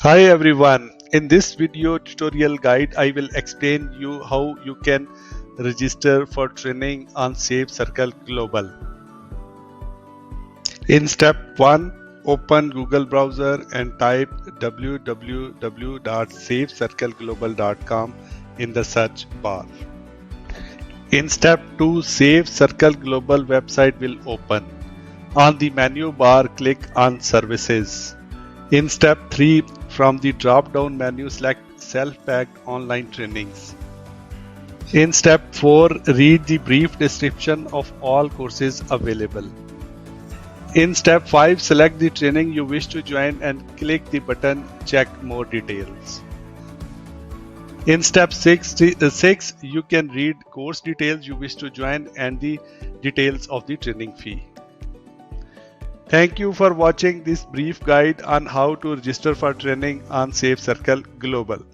Hi everyone, in this video tutorial guide I will explain you how you can register for training on SafeCircleGlobal. In step 1, open Google browser and type www.safecircleglobal.com in the search bar. In step 2, SafeCircleGlobal website will open. On the menu bar, click on Services. In step 3, from the drop-down menu, select Self-Paced Online Trainings. In step 4, read the brief description of all courses available. In step 5, select the training you wish to join and click the button Check More Details. In step 6, you can read course details you wish to join and the details of the training fee. Thank you for watching this brief guide on how to register for training on SafeCircleGlobal.